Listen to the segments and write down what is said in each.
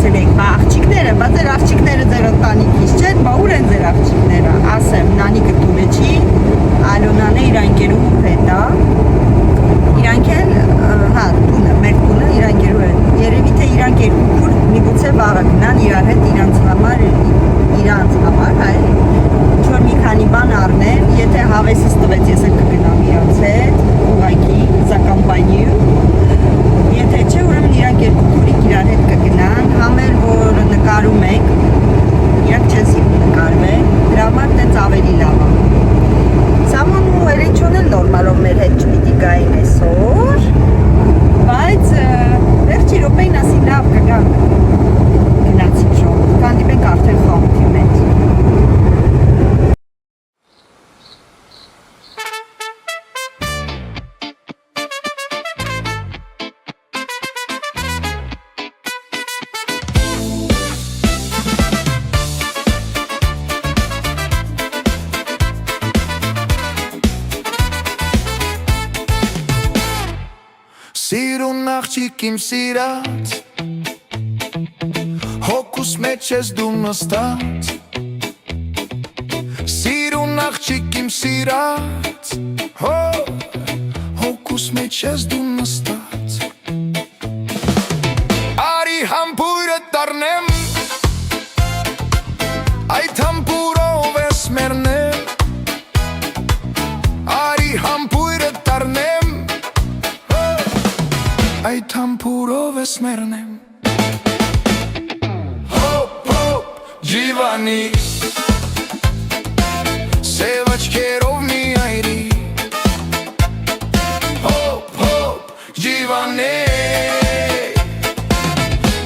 ասել եք, բա աղջիկները, բա ձեր աղջիկները ձեր ընտանիքից չեն, բա ուր են ձեր աղջիկները, ասեմ, նանիկը տունը չի, Ալոնան է իր անկերու հետ է, իրանք էլ, հա, տունը, մեր տունը իր անկերու հետ, երևի թե իրանք երկու քուր միգուցե վաղը գնան իրար հետ իրանց համար, այլ, ինչ-որ մի քանի բան առնեն, եթե հավեսից տվեց, ես էլ կգնամ իրանց հետ, ուղղակի, za կամպանիու, եթե չէ, ուրեմն իրանք երկու քուրիկ իրար հետ կգնան, համել, որ նկարում եք, իրանք չեն սիրում նկարվել, դրա համար տենց ավելի լավ է։ Սաման ու էլենչոն էլ նորմալով մեր հետ չպիտի գային այսօր, բայց վերջի րոպեին ասի լավ կգան, գնացիք շոտ, կանդիպենք արդեն խաղթի մեջ։ Սիրուն աղջիկ իմ սիրած Հոգուս մեջ ես դու նստած Սիրուն աղջիկ իմ սիրած Հոգուս մեջ ես դու նստած Արի համբույրը դառնեմ Այդ համբուրով ես մեռնեմ Արի համբույրը դառնեմ Այդ համբուրով ես մեռնեմ Հոպ, հոպ, ջիվանի Սև աչքերով մի այրի Հոպ, հոպ, ջիվանի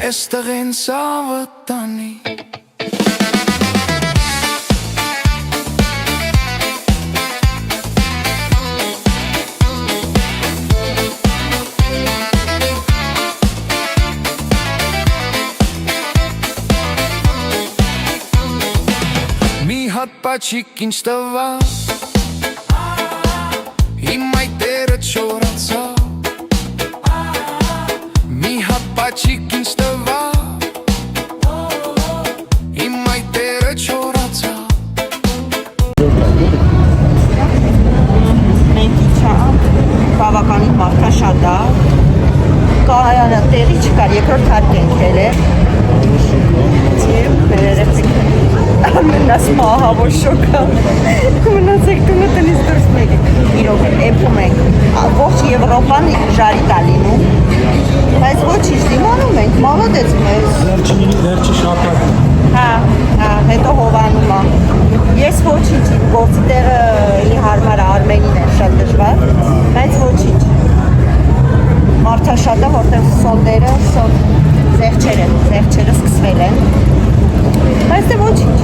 Էստեղ են սավը տանի Պատչիկ ինձ տվա Իմ այտերը չորացա Մի հատ պատչիկ ինձ տվա Իմ այտերը չորացա Մենք իչան, բավականին մարդաշատ է Կայանը տեղի չկար, երկրորդ հարկ ենք էլ Եվ վերերեցիք Ամենաս մահավոր շոկա Մնացեք տունը տնից դուրս մեկ Իրոք էպում ենք Ողջ Եվրոպան ժարի տալինում Բայց ոչինչ դիմանում ենք Մալոդեց մեզ Վերջի շապատ Հա, հետո հովանում է Ես ոչինչ գործի տեղը հարմար Արմենին է շատ դժվար Բայց ոչինչ Մարդաշատ է որտեղ սոնդերը Զեղչերը սկսվել են Բայց դե ոչինչ,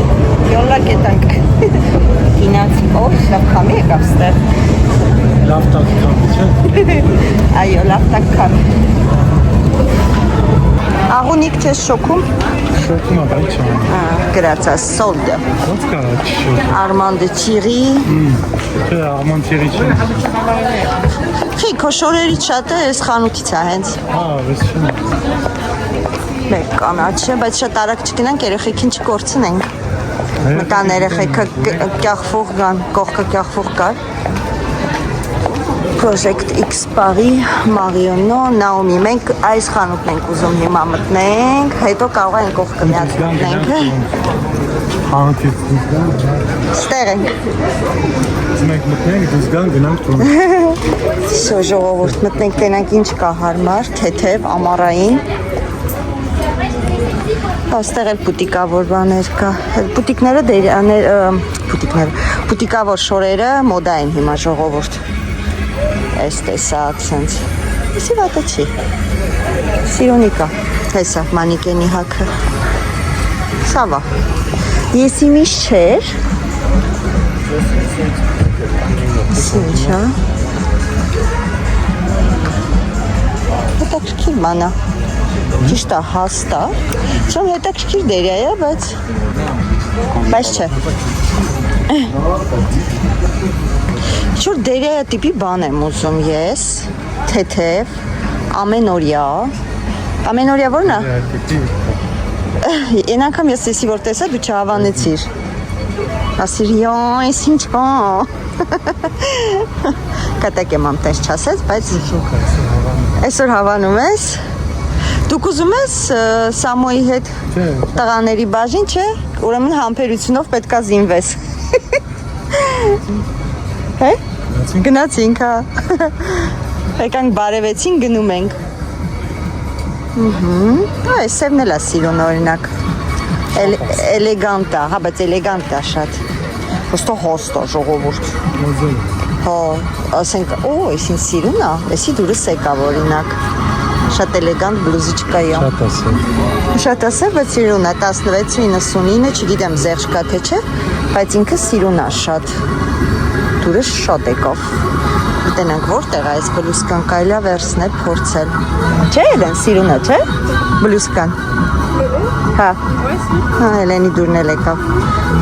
յոլլա կետանք Գինացի, օր, լավ կամի եկավ ստեղ Լավ տակ կամի, չէ? Այո, լավ տակ կամի Աղունիկ չես շոքում? Շոքում ա, բայց չան Գրացա, սոլդը Ոնց կարա չշոք? Արմանդը չիրի Չէ, Արմand Թիրի չէ Խի, քո շորերից շատը ես խանութից է հենց վես չեն Մեկ կանաչ է, բայց շատ արագ չգնանք, երեխեքին չկործնենք Մտան երեխեքը կյախվող գան, կողքը կյախվող կար Project X Paris, Marionno, Naomi, մենք այս խանութն ենք ուզում հիմա մտնենք, հետո կարող ենք կողքը միած մտնենք Խանութից դուս գան Ստեղ ենք Մենք մտնենք, դուս գան, գնանք տուն Սո ժողովուրդ մտնենք, տենանք ինչ կա հարմար, թեթև, ամառային Աստեղ էլ պուտիկավոր բաներ կա Պուտիկավոր շորերը մոդա են հիմա ժողովուրդ Այս տեսակ սենց Իսի վատը չի Սիրունի կա Հեսա մանիկենի հաքը Սավա Եսի միշ չեր Սինչա Հետաքրքիր մանա Ճիշտ է հաստ է Չեմ հետաքրքիր դերյա է, բայց չէ Ինչ-որ դերյա տիպի բան եմ ուզում ես Թեթև Ամեն օրյա որն է? Այն անգամ ես տեսի որ տեսա դու չհավանեցիր։ Ասիր յո, ես ինչ կա։ Կատակ եմ ամտես չասեց, բայց այսօր հավանում ես։ Դուք ուզում ես Սամոյի հետ տղաների բաժին, չէ՞։ Ուրեմն համբերությունով պետքա զինվես։ Հե՞։ Գնացինք, հա։ Եկանք բարևեցին, գնում ենք։ Այս սևն էլ է սիրուն օրինակ։ Էլեգանտ է, հա, բայց էլեգանտ է շատ։ Ոստո հոստո ժողովուրդ։ Հա, ասենք, օ, այս ինձ սիրուն է, էսի դուրս եկա օրինակ։ Շատ էլեգանտ բլուզիչկա է։ Շատ ասել, բայց սիրուն է 16.99, չգիտեմ զեղչ կա թե չէ, բայց ինքը սիրուն է շատ։ Դուրս շատ եկավ։ Գիտենանք որտեղ է այս բլուսկան կարելի է վերցնել, փորձել։ Չէ, Էլեն, սիրուն է, չէ։ Բլուսկան։ Հա։ Հա, Էլենի դուրն էլ եկավ։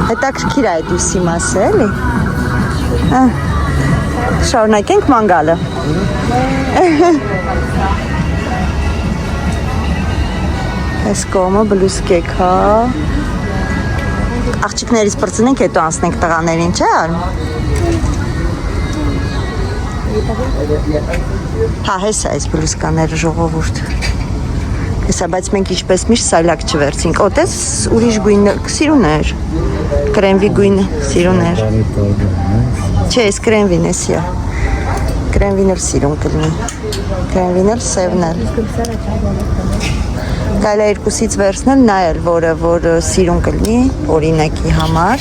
Հետաքրքիր է այդ ուսի մասը, էլի։ Հա։ Շարունակենք ման գալը։ Այս կողմը բլուսկեք, հա։ Աղջիկներից պրծնենք, հետո անցնենք տղաներին, չէ՞ արմ։ Հա, հեսա այս բլուսկաները ժողովուրդ։ Հեսա, բայց մենք ինչպես միշտ սայլակ չվերցինք։ Օտես ուրիշ գույն սիրուն էր։ Կրեմվի գույն սիրուն էր։ Չէ, այս կրեմվին էսիա։ Կրեմվին էլ սիրուն կլինի։ Կրեմվին էլ սևն էլ։ Կարելի է երկուսից վերցնել նայել, որ սիրուն կլինի օրինակի համար։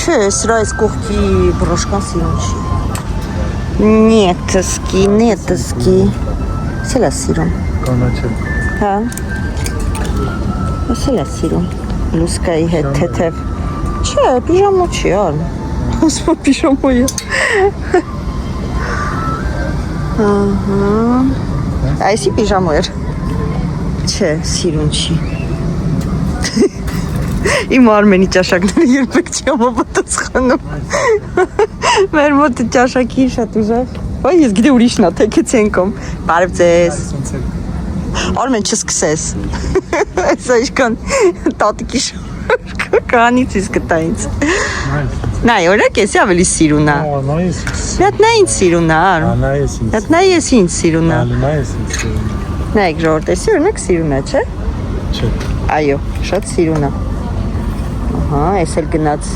Չէ, սրա այս կողքի բրոշկան սիրուն չի։ Նետսկի։ Սելա սիրուն։ Կանաչել։ Հա։ Սելա սիրուն։ Լուսկայի հետ թեթև։ Չէ, պիժամո չի արմ։ Ասում պիժամո է։ Այսի պիժամո էր։ Չէ, սիրուն չի։ Իմ Արմենի ճաշակները երբեք չի համապատասխանում։ Մեր մոտը ճաշակի շատ ուժեղ։ Ոայ, ես գիտե ուրիշն է, թեքեց ենքում։ Բարև ձեզ։ Արմեն չսկսես։ Այս այժքան տատիկի կանից իս կտա ինձ։ Նայ, օրակ եսի ավելի սիրուն է։ Այդ նա ինձ սիրուն է, արմ։ Այդ նա ես ինձ սիրուն է։ Նայք ժողովուրդ, եսի օրինակ սիրուն է, չէ։ Չէ։ Այո, շատ սիրուն է։ Ահա, այս էլ գնաց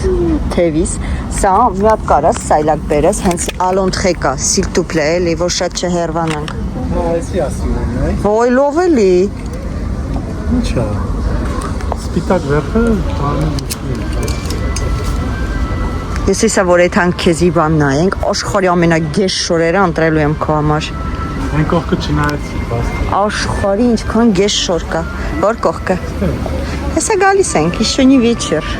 թևիս։ Սա մի հատ կարաս սայլակ բերես, հենց ալոնթխեկա, սիլտուպլե էլի, որ շատ չհերվանանք։ Այսի ասում է։ Ոյ, լով էլի։ Ինչ է։ Սպիտակ վերքը Ես իսա որ այդ հանգ քեզի բան նայենք, աշխարհի ամենագեշ շորերը ընտրելու եմ քո համար։ Այն կողքը չնայեցի, բաստ։ Աշխարհի ինչքան գեշ շոր կա։ Որ կողքը։ Հեսա գալիս ենք, իշոնի вечер։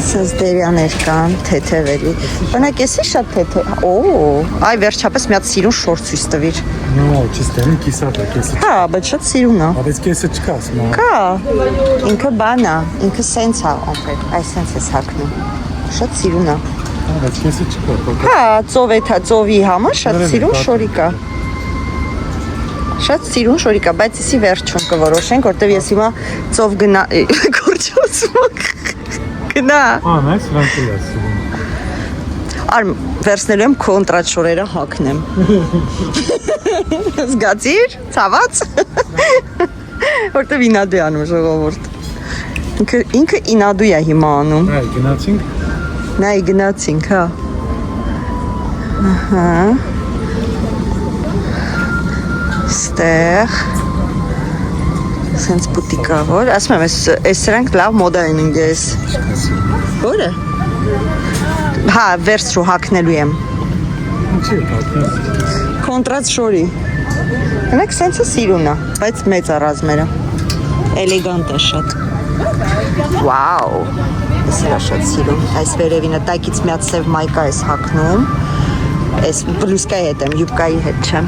Սազդերյաներ կան, թեթև էլի։ Օրինակ էսի շատ թեթև։ Օ, այ վերջապես մի հատ սիրուն շոր ցույց տվիր։ No, չստեմ կիսատ է, կեսը։ Հա, բայց շատ սիրուն է։ Բայց կեսը չկա, ասում։ Կա։ Ինքը բան է, ինքը սենց է, ամպեր, այս սենց է հակնում։ Շատ սիրուն է։ Բայց կեսը չկա։ Հա, ծով է թա, ծովի համար շատ սիրուն շորի կա։ Շատ սիրուն շորի կա, բայց իսի վերջում կորոշենք, որտեվ ես հիմա ծով գնա, կորչոցում գնա։ Նայ, սրանք էլ է սիրուն։ Արմ, վերցնելու եմ կոնտրատ շորերը հակնեմ։ Զգացիր, ցաված։ Որտեվ ինադու է անում ժողովուրդ։ Ինքը ինադու է հիմա անում։ Այ, գնացինք։ Նայ գնացինք, հա։ Ահա։ Ստեղ։ Սենց բուտիկա, որ, ասում եմ, այս սրանք լավ մոդա են ինգես։ Որը։ Հա, վերցրու հակնելու եմ։ Ինչի է հակնես։ Կոնտրատ շորի։ Գնեք սենցը սիրուն է, բայց մեծ է ռազմերը։ Էլեգանտ է շատ։ Վաու։ Ես իրա շատ սիրում։ Այս վերևինը տակից մի հատ սև մայկա ես հակնում։ Այս բլուսկայի հետ եմ, յուբկայի հետ չեմ։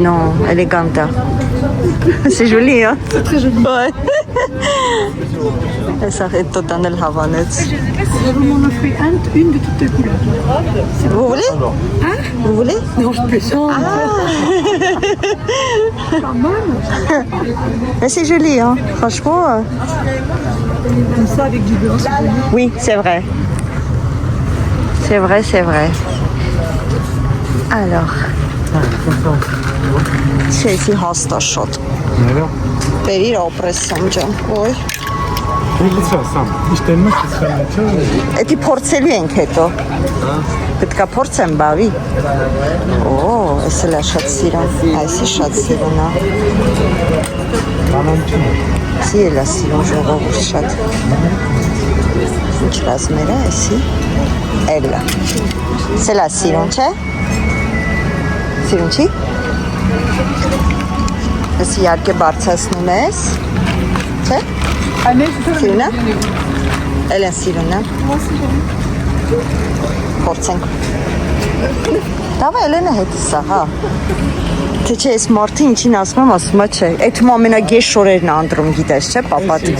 No, էլեգանտ է։ C'est joli, hein? C'est très joli. Ouais. Հեսա հետո տանել հավանեց։ On m'en offrit une de toutes les couleurs. Vous voulez? Hein? Vous voulez? Non, je peux ça. Mais c'est joli, hein. Franchement. Comme ça avec du beurre. Oui, c'est vrai. C'est vrai, c'est vrai. Alors. C'est ici hastashot. Nereye? Բերիր օպրեսում ջան։ Ոյ։ Լիցա սամ։ Իշտ են մաս սխալացա։ Էդի փորձելու ենք հետո։ Պետք է փորձեմ բավի։ Օ, էսը լա շատ սիրուն։ Այսի շատ սիրուն է։ Մանանչին։ Սի էլա սիրուն ժողովուրդ շատ։ Ինչ ռազմեր է այսի։ Էլա։ Սելա սիրուն չէ։ Սիրուն չի։ Էսի իհարկե բարձրացնում ես։ Չէ։ Սիրուն է։ Էլեն սիրուն է։ Փորձենք։ Դավա Էլենը հետը սա, հա։ Թե չէ, այս մարդը ինչին ասում է, չէ։ Այդ թվում ամենագեշ շորերն է անդրում, գիտես, չէ, պապատի։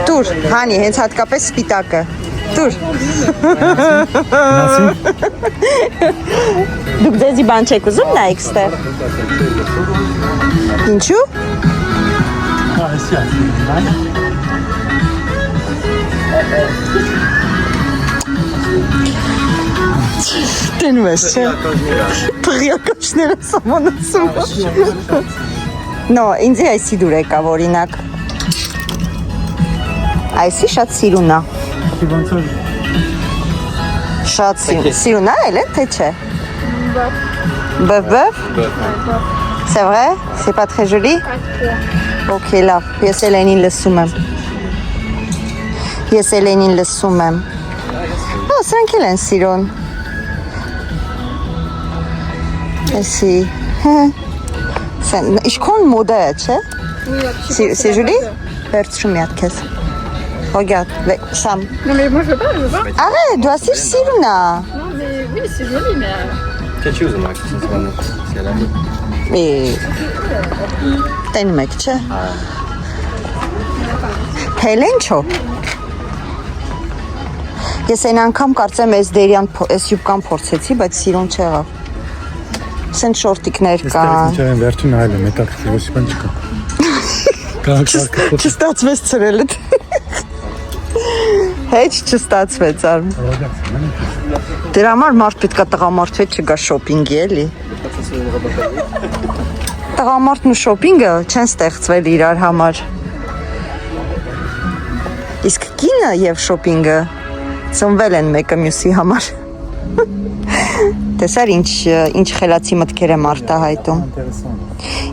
Տուր, հանի, հենց հատկապես սպիտակը։ Տուր։ Դուք ձեզի բան չեք ուզում նայեք ստեղ։ Ինչու։ Տենում ես, չէ։ Տղյակաշները սամանացում։ Նո, ինձի այսի դուր եկա, օրինակ։ Այսի շատ սիրուն է։ Շատ սիրուն է, էլ է, թե չէ։ Բև։ C'est vrai? C'est pas très joli? Ok, լավ, ես Էլենին լսում եմ։ Ես Էլենին լսում եմ։ Ա, սրանք էլ են սիրուն։ Էսի։ Իշքոն մոդա է, չէ? C'est joli? Վերցրու մի հատ քեզ։ Regarde, Sam. Non mais moi je veux pas. Arrête, dois assis Siruna. Non mais oui c'est joli mais... Qu'est-ce que tu veux, Max? C'est la vie. Mais... T'as une mec, չէ։ Հելեն չո։ Ես այն անգամ կարծեմ այս դերյան, այս յուբկան փորձեցի, բայց սիրուն չեղավ։ Սենց շորտիկներ կան։ Ինչ են վերջին այլ է, մետաքրքիր, ոսի բան չկա։ Չստացվեց ծրելդ։ Հեչ չստացվեց արմ։ Դրա համար մարդ պետք է տղամարդ հետ չգա շոպինգի էլի։ Տղամարդն ու շոպինգը չեն ստեղծվել իրար համար։ Իսկ կինը եւ շոպինգը ծնվել են մեկը մյուսի համար։ Տեսար ինչ խելացի մտքեր եմ արտահայտում։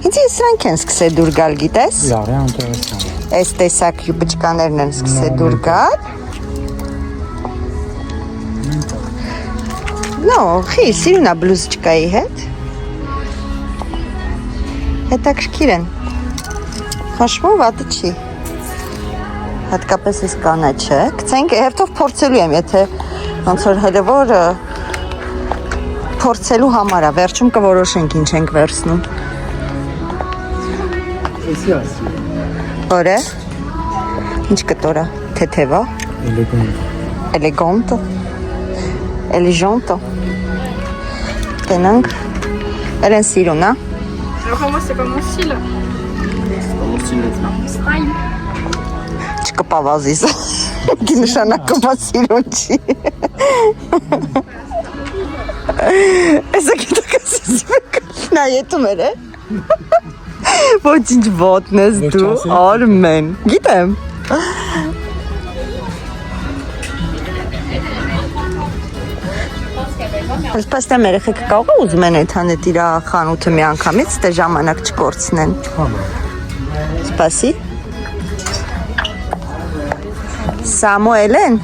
Ինձ սրանք են սկսել դուր գալ, գիտես։ Այս տեսակ յուբճկաներն են սկսել դուր գալ։ No, խի, սիրուն է բլուզճկայի հետ։ Հետաքրքիր են։ Խոշմու վատը չի։ Հատկապես այս կանաչը։ Գցենք հերթով փորձելու եմ, եթե ոնց որ հələ որ փորձելու համար է, վերջում կորոշենք ինչ ենք վերցնում։ Որը։ Ինչ կտորա։ Թեթև է։ Էլեգանտ։ Էլեգանտ։ Տենանք։ Էլեն սիրուն է։ Alors moi c'est pas mon style. Style. Չկպավազիս։ Դի նշանակում է սիրուն չի։ Էսա կետակասիս նա ետում էր է։ Ոչինչ ոտն ես դու, Արմեն։ Գիտեմ։ Այսպես թե երեխեք կարող է ուզում են այդ հանետ իր խանութը մի անգամից, թե ժամանակ չկորցնեն։ Սպասի։ Սամուելեն։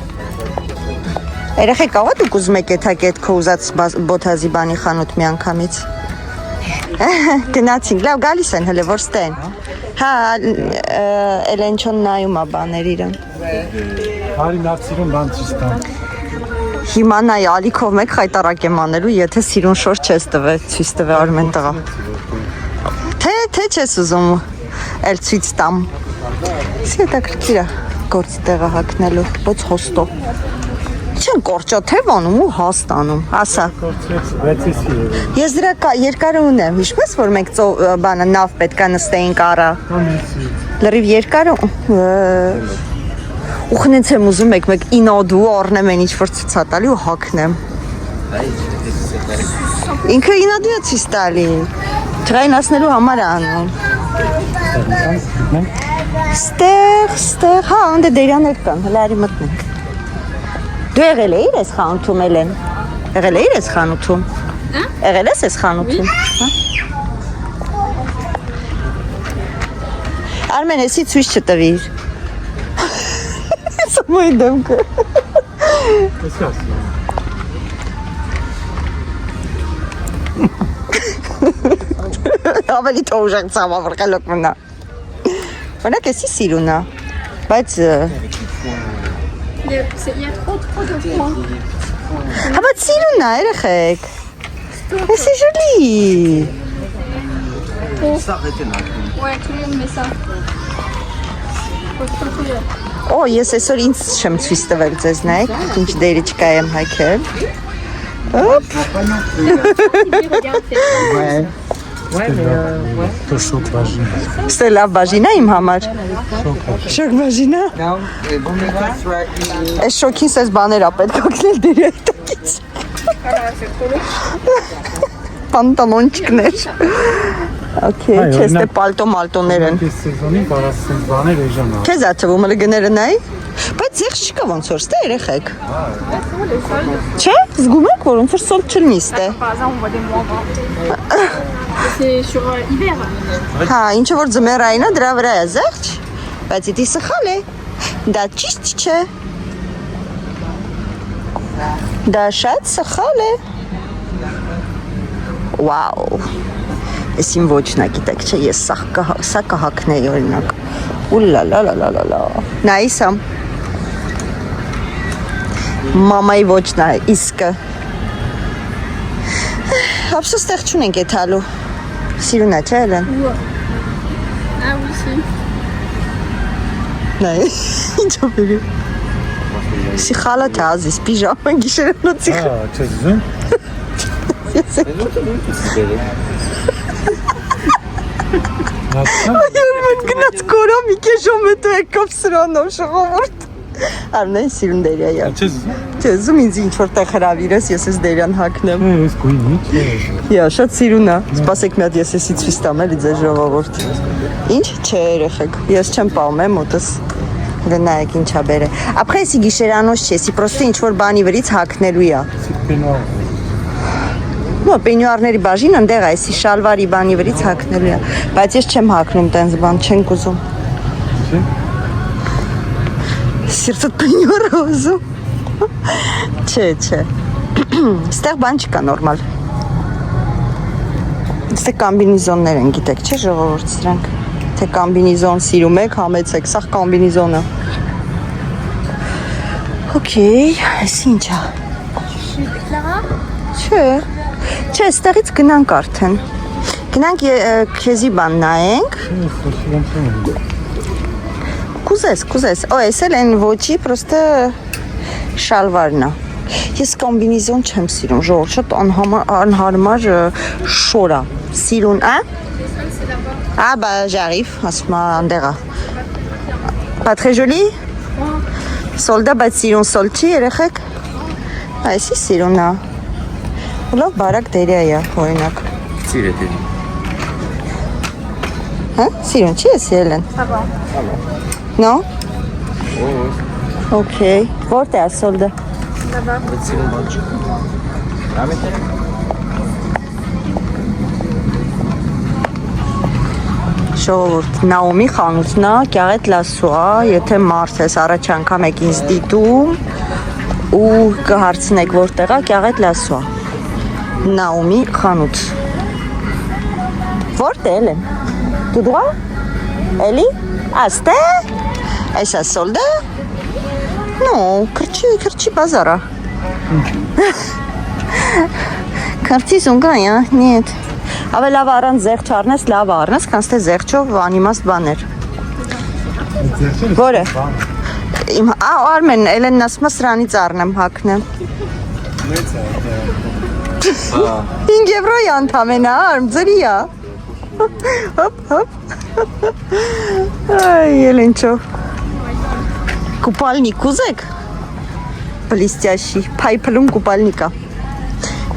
Երեխեք կարող է դուք ուզում եք այդ քո ուզած բոթազի բանի խանութ մի անգամից։ Գնացինք, լավ գալիս են հələ որ ստեն։ Հա, Էլենչոն նայում է բաներ իրան։ Հարի նավցիրում բան չի ստան։ Հիմա նայ ալիքով մեկ խայտարակ եմ անելու, եթե սիրուն շոր չես տվել, ցույց տվե Արմեն տղա։ Թե չես ուզում էլ ցույց տամ։ Սի հետաքրքիր է գործի տեղը հագնելու, ոչ հոստո։ Չեն կորճա թե վանում ու հաստանում, ասա։ Ես դրա երկարը ունեմ, հիշում ես, որ մենք բանը նավ պետք է նստեինք առա։ Լրիվ երկարը ու խնենց եմ ուզում մեկ ինոդու առնեմ են ինչ-որ ցուցատալի ու հագնեմ։ Ինքը ինոդու է ցույց տալի, չղայնացնելու համար է անում։ Ստեղ, հա, անդե դերաներ կան, հլարի մտնենք։ Դու եղել էիր ես խանութում, Էլեն։ Եղել էիր ես խանութում։ Եղել ես ես խանութում։ Արմեն, եսի ցույց չտվիր։ Սամոյի դեմքը։ Ավելի թողժակ ծավավր կալոք մնա։ Բնակ եսի սիրուն է, բայց… Il y a trop de points. Բայց սիրուն է, երեխեք։ Եսի ժոլի։ Ouais, tout le monde met ça. Օ, ես այսօր ինձ չեմ ցույց տվել ձեզ, նայեք, ինչ դերիճկա եմ հայքել։ To շոկ բաժին։ Ստե լավ բաժին է իմ համար։ Շոկ բաժին է։ Այս շոկին սես բաներ ա պետք օգնել դերի այդակից։ Պանտալոնչիկներ։ Okay, չես թե պալտո մալտոներ են։ Այս սեզոնին կարասեն բաներ էժան է։ Քեզ ա թվում էլի գները նայ։ Բայց զեղչ չկա ոնց որ ստե երեխեք։ Չէ, զգում եք որ ոնց որ սոլ չլինի ստե։ Par exemple, on voit des moins bas. C'est sur hiver. Հա, ինչը որ ձմեռային է, դրա վրա է զեղչ, բայց դի սխալ է։ Դա ճիշտ չէ։ Դա շատ սխալ է։ Վաու։ Ես իմ ոչնա գիտեք, չէ, ես սա կհակնեի օրինակ։ Ուլալալալալա։ Նայսամ։ Մամայի ոչնա իսկը։ Ապսոս տեղ չունենք եթալու։ Սիրուն է, չէ, Էլեն։ Ah oui, si. Նայ, ինչո բերի։ Սի խալատ է ազիս, պիժամը գիշերանոցի։ Հա, չես զում։ Այոր մեն գնաց կորա մի կեժոմ հետո եկավ սրանով շղովորդ։ Արնեն սիրուն դերյա յա։ Չես զում։ Չէ, զում ինձ ինչ-որ տեղ հրավիրես, ես ես դերյան հակնեմ։ Ես գույնի, չէ։ Յա, շատ սիրուն է։ Սպասեք մի հատ ես եսի ցույց տամ էլի ձեզ ժողովուրդ։ Ինչ? Չէ, երեխեք։ Ես չեմ պահում մոտս։ Գնայեք ինչա բերե։ Ապրե եսի գիշերանոց չէ, եսի պրոստը ինչ-որ բանի վրից հակնելու յա։ Պենուար։ Նո, պենյուարների բաժին ընդեղ է, եսի շալվարի բանի վրից հակնելու յա։ Բայց ես չեմ հակնում տենց բան, չենք ուզում։ Չէ։ Սիրտդ պենյուար է ուզում։ Չէ։ Ստեղ բան չկա նորմալ։ Ստեղ կամբինիզոններ են, գիտեք, չէ ժողովուրդ սրանք։ Թե կամբինիզոն սիրում եք, համեցեք, սաղ կամբինիզոնը։ Okay, այս ինչ է։ Չէ, ստեղից գնանք արդեն։ Գնանք քեզի բան նայենք։ Կուզես, օ, ես էլ են ոչի, պրոստը շալվարն է։ Ես կոմբինիզոն չեմ սիրում, ժողովուրդ, շատ անհարմար շոր է։ Սիրուն, ա? Ah bah j'arrive, ասում անդեղա։ Pas très joli? Սոլդա, բայց սիրուն սոլ չի երեխեք։ Այսի սիրուն է։ Լավ բարակ դերյա է, օրինակ։ Սիր է դերի։ Հա? Սիրուն չի ես ելեն։ No? Okay. Որտե է սոլդը։ Բայց սիրուն բան չկա։ Ռամետ է։ Ժողովուրդ, Նաոմի խանութն է, Կյաղետ լասուա, եթե մարդ ես առաջ անգամ եք ինձ դիտում ու կհարցնեք որտեղ է, Կյաղետ լասուա։ Նաոմի խանութ։ Որտեղ են։ Tout droit? Էլի? Աստե? Այս է սոլդը? No, քրչի բազարա։ Քրչի զունգայա, нет։ Ավելի լավ առանց զեղչ առնես, լավ առնես, քան թե զեղչով անիմաստ բաներ։ Որը։ Իմ Արմեն, Էլենն ասում է սրանից առնեմ հակնեմ։ 5 եվրոյի անդամեն արմ, ձրի է։ Հոп։ Այ, Էլենչով։ Կուպալնիկ ուզեք։ Բլիստյաշի, պայպլում կուպալնիկա։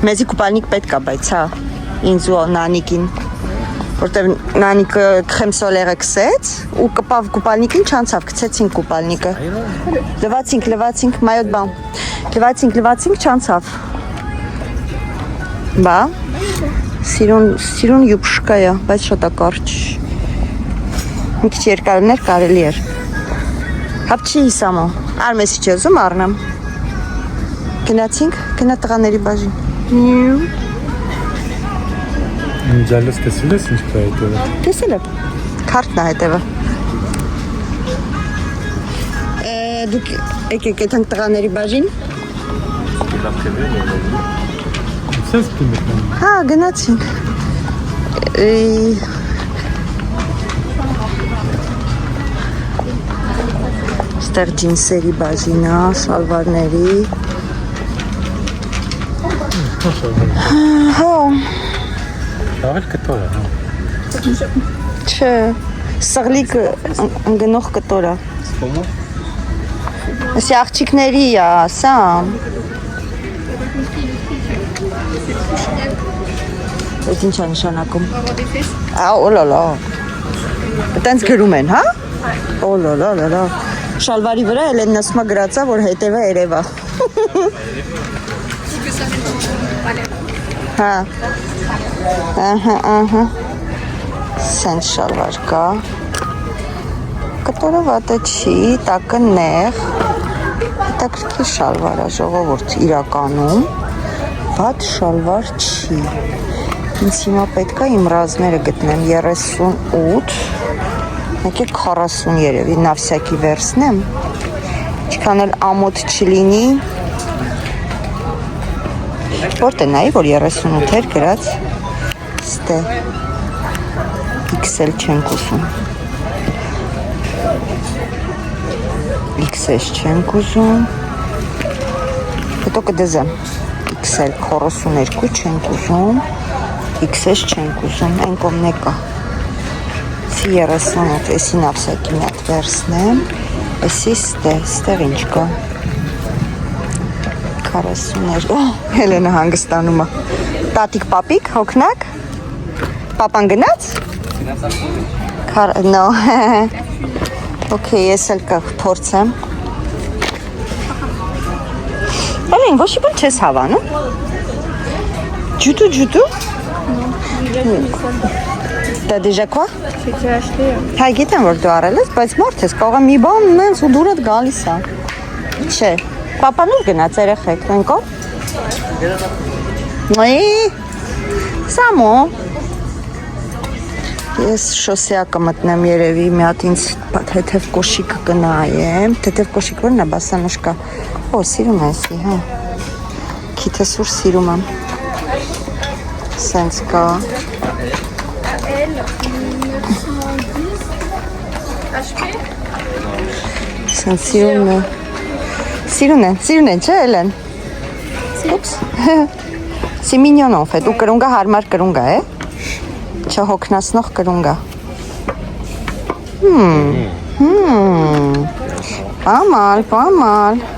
Մեզի կուպալնիկ պետք է, բայց հա, ինձ ու նանիկին։ Որտև նանիկը քրեմ սոլերը կսեց ու կպավ կուպալնիկին չանցավ, կցեցին կուպալնիկը։ Լվացինք, մայոտ բան։ Լվացինք, չանցավ։ Բա, սիրուն յուբշկա է, բայց շատ է կարճ։ Մի քիչ երկարներ կարելի էր։ Հապ չի իսամո, արմեսի չի ուզում առնեմ։ Գնացինք, գնա տղաների բաժին։ Ջալես տեսել ես ինչ կա հետևը։ Տեսել եմ, քարտն է հետևը։ Դուք եկեք եթանք տղաների բաժին։ Սենց պիմեքն։ Հա, գնացինք։ Ստեղ ջինսերի բաժինա, շալվարների։ Հա։ Շաղել կտոր է, հա։ Չէ, սղլիկ ընգնող կտոր է։ Ասի աղջիկների է, ասամ։ Այդ ինչ է նշանակում։ Օլոլո։ Տենց գրում են, հա։ Օլոլո։ Շալվարի վրա Էլենն ասում է գրածա, որ հետևը երևա։ Հա։ Ահա։ Սենց շալվար կա։ Կտորը վատը չի, տակը նեղ։ Հետաքրքիր շալվար է, ժողովուրդ, իրականում վատ շալվար չի։ Ինձ հիմա պետք է իմ ռազմերը գտնեմ 38, եկեք 40 երևի, նավսյակի վերցնեմ, ինչքան էլ ամոթ չլինի, որտ է նայի, որ 38 էր գրած, ստե, XL չենք ուզում, XS չենք ուզում, հետո կդզեմ, XL 42 չենք ուզում, XS չենք ուզում, են կոմն է կա, սի 38, էսի նավսակի միատ վերսնեմ, էսի ստեղ ինչ կա, 40 Հելենը հանգստանում է, տատիկ պապիկ, հոգնակ, պապան գնաց? No, okay, ես էլ կփորձեմ, Էլեն, ոչի բան չես հավանում, ջուտու, T'as déjà quoi? J'ai acheté. Հայ գիտեմ, որ դու առել ես, բայց մարդ ես, կարող է մի բան ունենս ու դուրդ գալիս է։ Չէ, պապան ուր գնաց երեխեք, նենքո? Սամո։ Ես շոսեա կմտնեմ երևի, մի հատ ինձ թեթև կոշիկ կնայեմ, թեթև կոշիկ որն է, բասանուշկա։ Օ, սիրում է էսի, հա։ Քիթը սուր սիրում եմ։ Սենց կա։ Սենց սիրուն է, չէ Էլեն։ Ուպս։ Սի մինյոնով է, դու կրունգա հարմար կրունգա է։ Չհոգնացնող կրունգա։ Պամալ,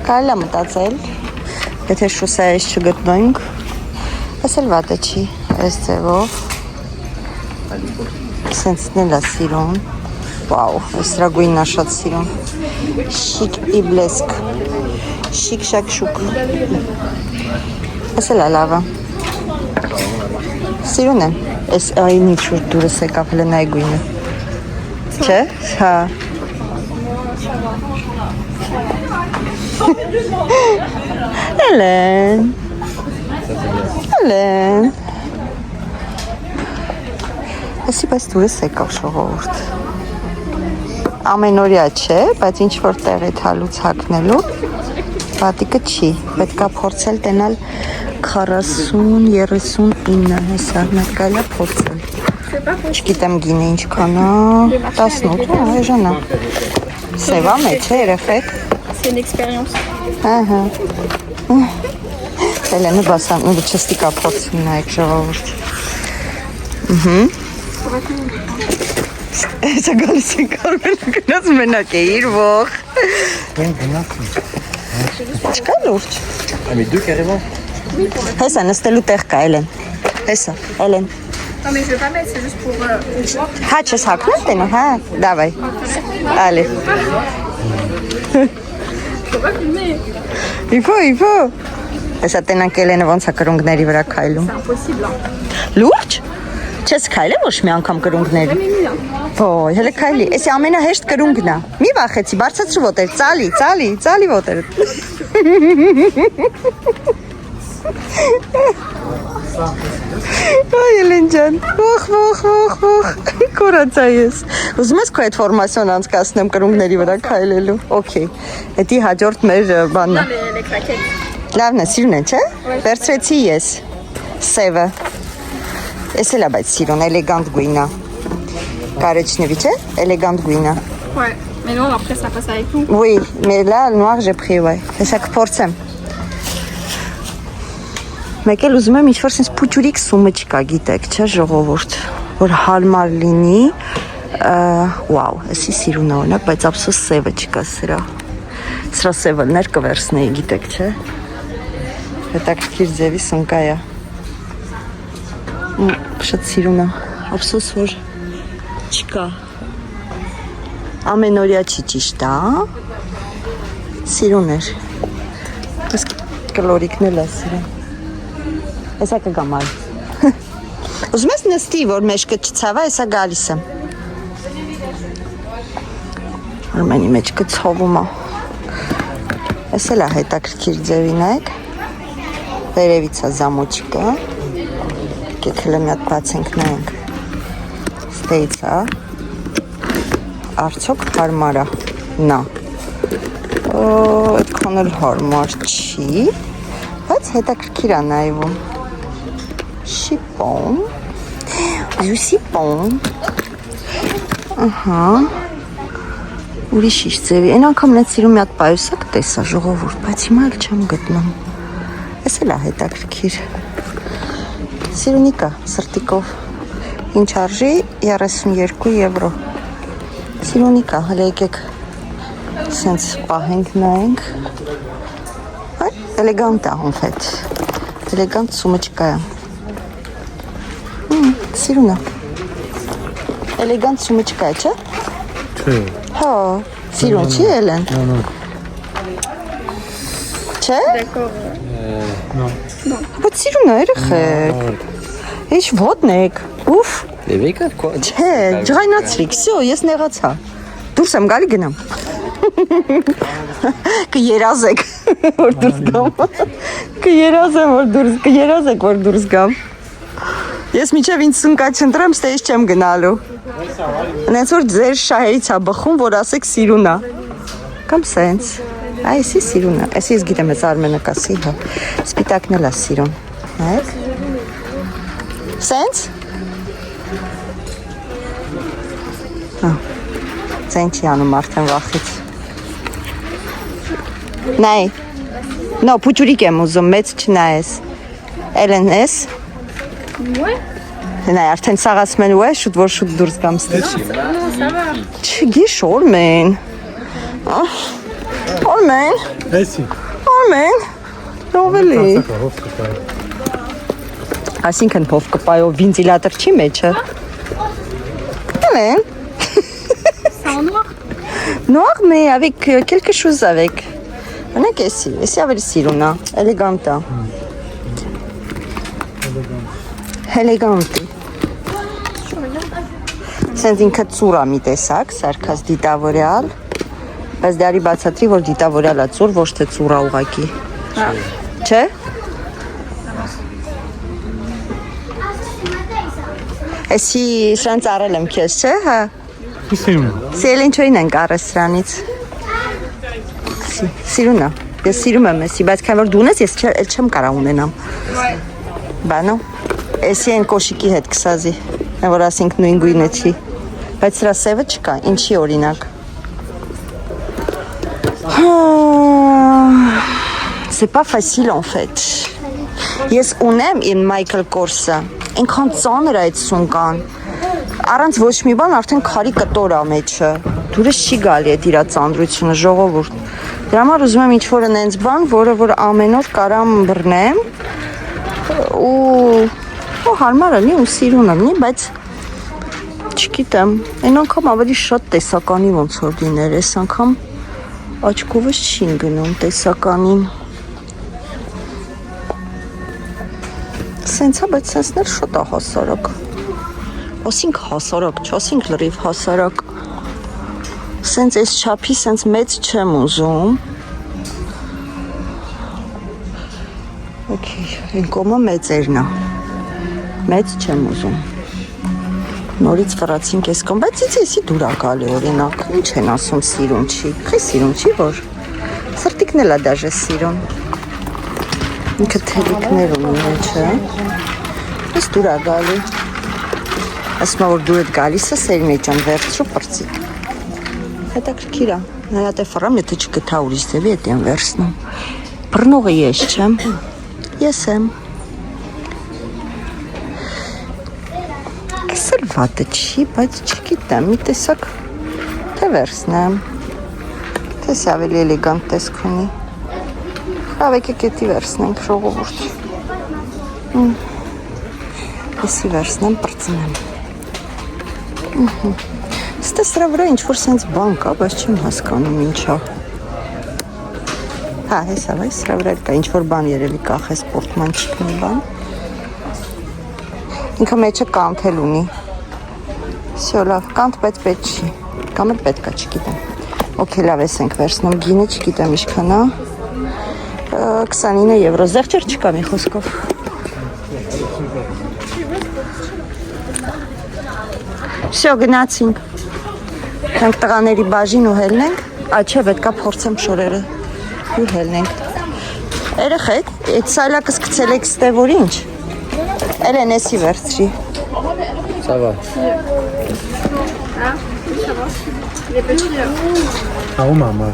կարելի է մտածել, եթե շուսայից չգտնենք, ես էլ վատը չի, այս ձևով, սենցնել է սիրուն, վաու, այս ռագույնն է շատ սիրուն, շիկ ի բլեսկ, շիկ շակ շուկ, ես էլ է լավը, սիրուն են, այս այնի չուր դուրս եկավ հլնայ գույնը, չէ, հա, Էլեն, Էսի բայց դուրս եկավ ժողովուրդ, ամենօրյա չէ, բայց ինչ-որ տեղ է թալուց հակնելու, պատիկը չի, պետք է փորձել տենալ 40-39 հեսա, մեկ կայլա փորձել, չգիտեմ գինը ինչքան է, 18, այժան է, Սևա մեջ է երեխեք։ C'est une expérience. Ահա։ Էլենը բասան, ու չստիկա փորձում նայեք ժողովուրդ։ Էսա գալիս են կարմելը գնաց մենակ է իրվող։ Ben գնացի։ Չկա լուրջ։ Mais deux carrément. Հեսա նստելու տեղ կա Էլեն։ Հեսա, Էլեն։ Non, mais je vais pas mettre, c'est juste pour. Հա չես հակնել տենը, հա, դավայ։ Ալի։ Faut pas filmer. Իվո։ Հեսա տենանք Էլենը ոնց է կրունգների վրա քայլում։ C'est impossible. Hein. Լուրջ։ Չես քայլել ոչ մի անգամ կրունգների։ Jamais mis là. Ոյ, հələ քայլի։ Էսի ամենահեշտ կրունգն է։ Մի վախեցի, բարձրացրու ոտեր, ծալի ոտեր։ Այ Էլեն ջան, ոխ, կորացա ես։ Ուզում ես քո այդ ֆորմացիոն անցկացնեմ կրունգների վրա քայլելու։ Okay։ Էդի հաջորդ մեր բանն է։ Les claquettes. Լավն է, սիրուն է, չէ՞։ Վերցրեցի ես։ Սևը։ Էս էլ է բայց սիրուն, էլեգանտ գույն է։ Կարեջնևի, չէ՞։ Էլեգանտ գույն է։ Ouais. Mais non, après, ça passe avec tout. Oui, mais là, le noir, j'ai pris, ouais. Հեսա կփորձեմ։ Մեկ էլ ուզում եմ ինչ-որ sense փուճուրիկ սումիչկա, գիտեք, չէ՞ ժողովուրդ, որ հարմար լինի։ Վաու, էսի սիրուն է օրինակ, բայց ափսոս սևը չկա սրա։ Սրա սևը կվերցնեի, գիտեք, չէ՞։ Հետաքրքիր ձևի սնկա է։ Շատ սիրուն է։ Ափսոս որ չկա։ Ամենօրյա չի ճիշտ է։ Սիրուն էր։ Ըստ կլորիկն էլ է սիրուն։ Հեսա կգամ այլ։ Ուզում ես նստի, որ մեջքը չցավա, հեսա գալիս եմ։ Արմենի մեջքը ցովում է։ Ես էլ է հետաքրքիր ձևի նայեք։ Վերևից է զամոչիկը։ Եկեք հələ մի հատ բացենք նայենք։ Ստեից է։ Արդյոք հարմար է։ Նա։ Այդքան էլ հարմար չի, բայց հետաքրքիր է նայվում։ Շիպոն։ Զուսիպոն։ Ահա։ Ուրիշ ինչ ձևի։ Այն անգամ նենց սիրում մի հատ պայուսակ տեսա ժողովուրդ, բայց հիմա էլ չեմ գտնում։ Էս էլ է հետաքրքիր։ Սիրունիկա սրտիկով։ Ինչ արժի 32 եվրո։ Սիրունիկա, հələ եկեք սենց պահենք նայենք։ Այ, էլեգանտ է հոնֆետ։ Էլեգանտ սումիչկա է։ Սիրուն է։ Էլեգանտ սումիչկա է, չէ՞։ Չէ։ Հա, սիրուն չի Էլեն։ Չէ։ D'accord. Բայց սիրուն է երեխեք։ Ինչ ոտնեք։ Ուֆ։ Les véganes quoi. Չէ, ջղայնացրիք, всё, ես նեղացա։ Դուրս եմ գալի գնամ։ Կերազեք, որ դուրս գամ։ Կերազեք, որ դուրս գամ։ Ես միջև ինձ սնկա չընտրեմ, ստեյս չեմ գնալու։ Նենց որ ձեր շահերից է բխում, որ ասեք սիրուն է։ Կամ սենց։ Այ, էսի սիրուն է։ Էսի ես գիտեմ, ես Արմենը կասի, հա։ Սպիտակն էլ է սիրուն։ Նայեք։ Սենց։ Ձեն չի անում արդեն վախից։ Նայ։ Նո, փուճուրիկ եմ ուզում, մեծ չնայես։ Էլեն ես։ Ouais. Նայ, արդեն սաղացում են ու է, շուտ որ շուտ դուրս կամ ստեյ։ Non, ça va. Չգիշ Օրմեն։ Օրմեն, Էսի։ Օրմեն։ Դովելի։ Սակա հով կտա։ Այսինքն փով կպայով վենտիլատոր չի մեջը։ Էլեն։ C'est en noir. Noir, mais avec quelque chose avec. On a ici. Ici avec Siruna. Elegante. Elegante. Սենց ինքը ծուր է մի տեսակ, սարքած դիտավորյալ, բայց դարի բացատրի, որ դիտավորյալ է ծուր, ոչ թե ծուր է ուղակի։ Չէ՞։ Էսի սրանց արել եմ քեզ, չէ՞, հա։ Իսիմ։ Սիրելին չոյին ենք առես սրանից։ Սիրուն է։ Ես սիրում եմ էսի, բայց քան որ դու ունես, ես էլ չեմ կարա ունենամ։ Բանո։ Էսի են կոշիկի հետ կսազի, որ ասենք նույն գույնը չի։ Բայց սրա սևը չկա, ինչի օրինակ։ C'est pas facile en fait. Ես ունեմ իմ Michael Kors-ը, այնքան ծանր է այդ սունկան։ Առանց ոչ մի բան արդեն քարի կտոր է մեջը։ Դուրս չի գալի այդ իր ծանրությունը, ժողովուրդ։ Դրա համար ուզում եմ ինչ-որ այնց բան, որը որ ամեն օր կարամ բռնեմ ու հարմար է, ու սիրուն է, բայց չգիտեմ, այն անգամ ավելի շատ տեսականի ոնց որ լիներ, այս անգամ աչքովս չի գնում տեսականին։ Սենց է, բայց սենցն էլ շատ է հասարակ։ Ասինք հասարակ, չասինք լրիվ հասարակ։ Սենց այս չափի սենց մեծ չեմ ուզում։ Okay, այն կոմը մեծերն է։ Մեծ չեմ ուզում։ Նորից վրացինք այս կոմ, բայց էսի դուր է գալի օրինակ։ Ինչ են ասում սիրուն չի։ Խի սիրուն չի որ։ Սրտիկն էլ է դաժե սիրուն։ Ինքը թելիկներ ունի մեջը։ Այս դուր է գալի։ Ասում որ դու եք գալիս է սերին էջան վերցրու պրծի։ Հետաքրքիր է։ Նրա տե ֆրամ եթե չգտա ուրիշ ձևի էդ եմ վերցնում։ Բռնողը ես չեմ։ Ես եմ։ Այս էլ վատը չի, բայց չգիտեմ, մի տեսակ թե վերցնեմ։ Թես ավելի էլեգանտ տեսք ունի։ Հավեք եք էդի վերցնենք ժողովուրդ։ Եսի վերցնեմ, պրծնեմ։ Ստե սրա վրա ինչ-որ սենց բան կա, բայց չեմ հասկանում ինչա։ Հա, հեսա, վայ, սրա վրա կա, ինչ-որ բան երևի կախ է սպորտմանչիկ մի բան։ Ինքը մեջը կանթ էլ ունի։ Սյո, լավ, կանթ պետ պետ չի, կամ էլ պետք է, չգիտեմ։ Okay, լավ ես ենք վերցնում, գինը չգիտեմ ինչքան է։ 29 եվրո, զեղչեր չկա մի խոսքով։ Всё, գնացինք։ Մենք տղաների բաժին ու հելնենք, չէ, պետք է փորձեմ շորերը ու հելնենք։ Երեխեք, այդ սայլակս գցել եք ստե որ ինչ։ Էլեն էսի վերցրի։ Սավա։ Ահա մամա։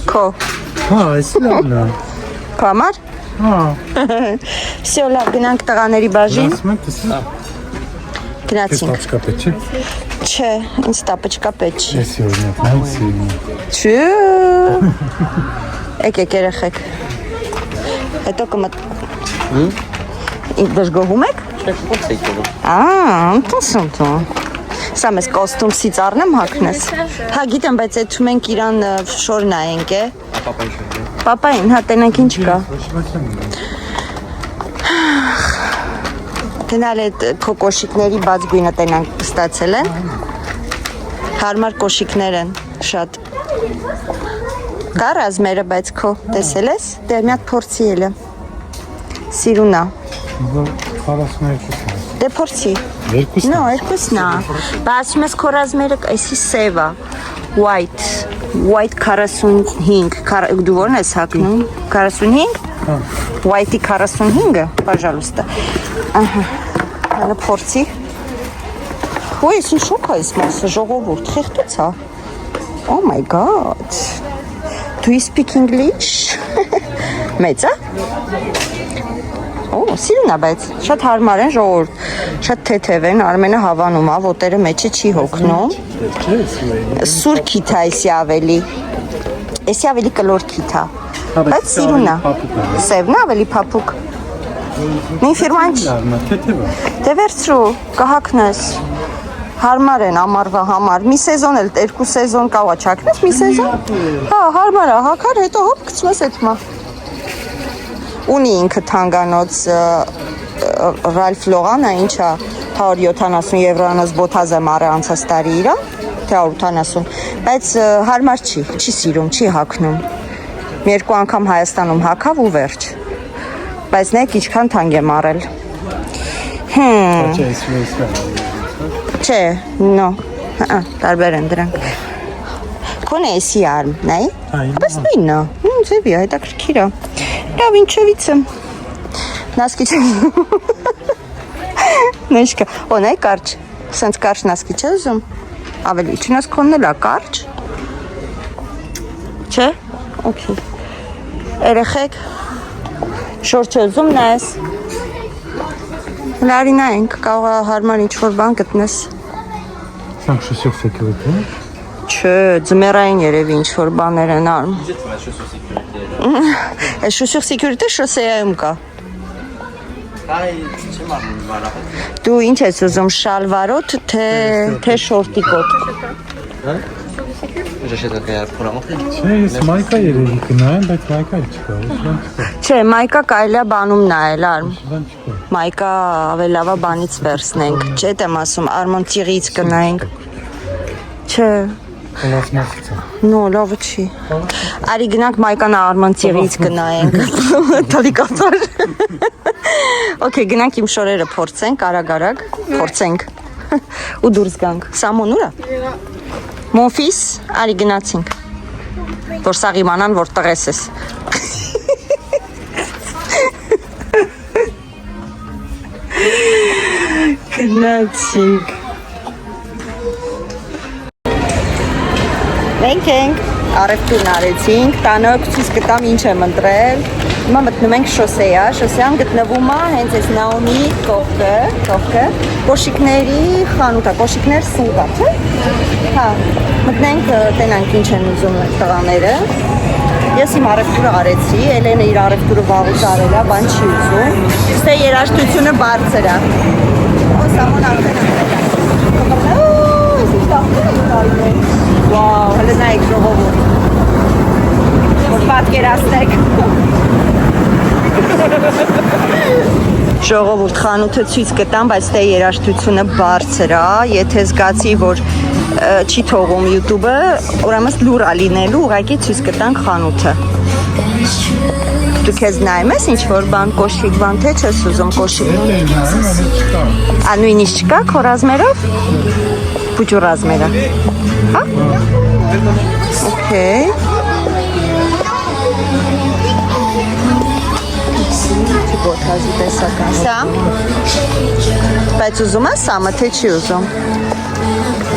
Քո։ Հա, այս լավն է։ Քո համար։ Հա։ Всё, լավ, գնանք տղաների բաժին։ Ասում եմ, տեսա։ Գնացինք։ Տապչկա պետք չէ։ Չէ, ինձ տապչկա պետք չի։ Էսի օրինակ, նայսի։ Չէ։ Եկեք երեխեք։ Հետո կմտ։ Դժգոհում եք։ Ո՞նց եք ելնում։ Ընտեսում դու։ Սա մեզ կոստումսից առնեմ հագնես։ Հա, գիտեմ, բայց այդ մենք իրան շոր նայենք է։ Պապայի շորը։ Պապային, հա, տենանք ինչ կա։ Տենալ այդ քո կոշիկների բաց գույնը տենանք ստացել են։ Հարմար կոշիկներ են, շատ։ Կա ռազմերը, բայց քո տեսել ես։ Դե մի հատ փորձի ելը։ Սիրունա։ 42 Դե փորձի։ Երկուսն No, երկուսն է։ Բայց ես քո ռազմերը այսի սև է։ White 45, դու ո՞րն ես հագնում։ 45? White-ի 45-ը, пожалуйста։ Ահա։ Հələ փորձի։ Ոյ, ինչ շոկ է այս մասը, ժողովուրդ, խեղդուց է։ Oh my god. Do you speak English? Մեծ է։ Օ, սիրուն է, բայց շատ հարմար են ժողովուրդ։ Շատ թեթև են, Արմենը հավանում է, ոտերը մեջը չի հոգնում։ Սուր քիթ է էսի ավելի։ Էսի ավելի կլոր քիթ է։ Բայց սիրուն է։ Սևն է ավելի փափուկ։ Մի ֆիրման չի։ Դե վերցրու, կհակնես։ Հարմար են ամառվա համար։ Մի սեզոն էլ, 2 սեզոն կա չակնես, մի սեզոն։ Հա, հարմար է, հակար, հետո հոպ գցում ես այդ մա։ Ունի ինքը թանգանոց Ralph Lauren-ը, ինչա 170 եվրանոց բոթազ եմ առել անցած տարի իրա, թե 180, բայց հարմար չի սիրում, չի հագնում։ Մի երկու անգամ Հայաստանում հագավ ու վերջ։ Բայց նայեք ինչքան թանկ եմ առել։ Չէ, no, տարբեր են դրանք։ Քոնե էսի արմ, նայ։ Բայց նույնն է, ձևի է, հետաքրքիր է։ Լավ, ինչևից եմ։ Նասկիչ։ Նեշկա, օ, նայ կարճ, սենց կարճ նասկիչ է ուզում։ Ավելի, չնաս քոնն էլ է կարճ։ Չէ։ Okay։ Երեխեք շորջ ուզում նայես։ Լարի նայենք, կարող է հարմար ինչ-որ բան գտնես։ Սրանք շոսյող սեկյուրիթի։ Չէ, ձմեռային երևի ինչ-որ բաներ են արմ։ Այս շոսյող սեկյուրիթը շոսեայում կա։ Այ չեմ արնում բարապետ։ Դու ինչ ես ուզում, շալվարոտ, թե շորտիկոտ։ Ժեշե такая փորամոթ է։ Չէ, ես մայկա երևի կնայեմ, բայց մայկա էլ չկա, ուսման չկա։ Չէ, մայկա կարելի է բանում նայել, արմ։ Ուսման չկա։ Մայկա ավելավա բանից վերցնենք։ Չէ, դեմ ասում, Արմոնտիրից կնայենք։ Չէ, Պլաստմասից է։ նո, լավը չի։ Արի գնանք մայկան Արմոնտիրից կնայենք։ Տալիկատար։ Okay, գնանք իմ շորերը փորձենք, արագ, փորձենք։ Ու դուրս գանք։ Սամոն ուրա։ Մոֆիս, արի գնացինք։ Որ սաղ իմանան, որ տղես ես։ Գնացինք։ Մենք ենք, առևտուրն արեցինք, տանը ցույց կտամ ինչ եմ ընտրել։ Հիմա մտնում ենք շոսեյա, շոսեյան գտնվում է հենց այս Նաոմի կողքը, կոշիկների խանութ է, կոշիկներ սնկա, չէ՞։ Հա, մտնենք, տենանք ինչ են ուզում տղաները։ Ես իմ առևտուրը արեցի, Էլենը իր առևտուրը վաղուց արել է, բան չի ուզում։ Ստե երաժշտությունը բարձր է։ Օ, Սամոն արդեն Վաու, հələ նայեք ժողովուրդ, որ պատկերացնեք։ Ժողովուրդ խանութը ցույց կտամ, բայց դե երաժշտությունը բարձր է, եթե զգացի, որ չի թողում YouTube-ը, ուրեմն լուր է լինելու, ուղղակի ցույց կտանք խանութը։ Դու քեզ նայում ես ինչ-որ բան, կոշիկ բան, թե չես ուզում կոշիկ։ Ա նույնիսկ չկա քո ռազմերով։ Բուջու ռազմերը։ Հա? Okay։ Բոթազի տեսական։ Սա։ Բայց ուզում ես սամը, թե չի ուզում։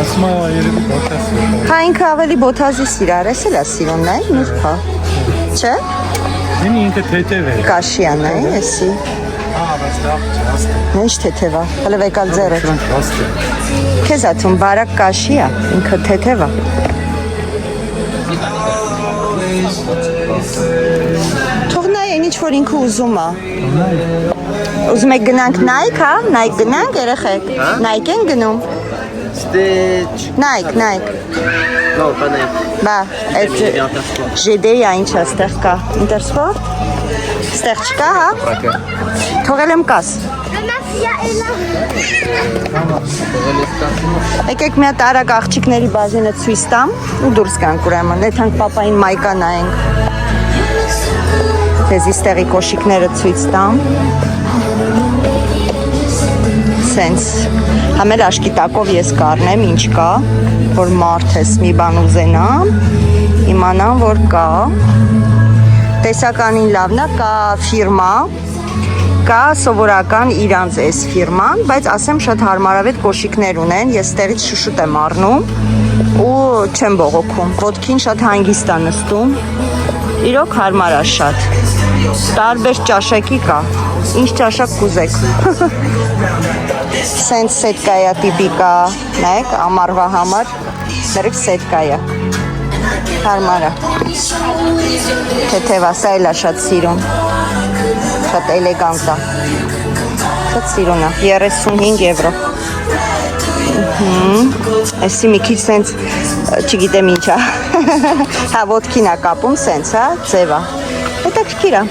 Ասում է երևի բոթազի։ Հա ինքը ավելի բոթազի սիրար, ես էլ է սիրուն նայ, նուրբ է։ Չէ։ Ինի ինքը թեթև է։ Կաշիա նայ, եսի։ Հա, բայց լավ չաստ է։ Ինչ թեթև է, հələ վեկալ ձերդ։ Դրանք հաստ է։ Քեզ ատում բարակ կաշիա, ինքը թեթև է։ Թող նայեն ինչ որ ինքը ուզում է։ Ուզում եք գնանք Nike, հա? Nike գնանք երեխեք։ Nike են գնում։ Stitch. Nike։ No, pas Nike. Բա, այդ GD-ը ինչ է ստեղ կա։ Intersport։ Ստեղ չկա, հա? Թողել եմ կաս։ Եկեք մի հատ արագ աղջիկների բաժինը ցույց տամ ու դուրս գանք ուրեմն։ Եթանք պապային մայկա նայենք։ Թեզի ստեղի կոշիկները ցույց տամ։ Սենց համել աշկի տակով ես կառնեմ ինչ կա, որ մարդ ես մի բան ուզենամ, իմանամ որ կա։ Տեսականին լավն է, կա ֆիրմա, կա սովորական իրանց էս ֆիրման, բայց ասեմ շատ հարմարավետ կոշիկներ ունեն, ես ստեղից շուշուտ եմ առնում ու չեմ բողոքում, ոտքին շատ հանգիստ է նստում, իրոք հարմար է շատ, տարբեր ճաշակի կա, ինչ ճաշակ կուզեք, սենց սետկայա տիպիկա, նայեք, ամարվա համար, ներիք սետկայա, հարմար է, թեթև է, սա էլ է շատ սիրում, շատ էլեգանտ է, շատ սիրուն է, 35 եվրո, այսի մի քիչ սենց, չգիտեմ ինչ է, հա ոտքին է կապում սենց, հա, ձև է, հետաքրքիր է,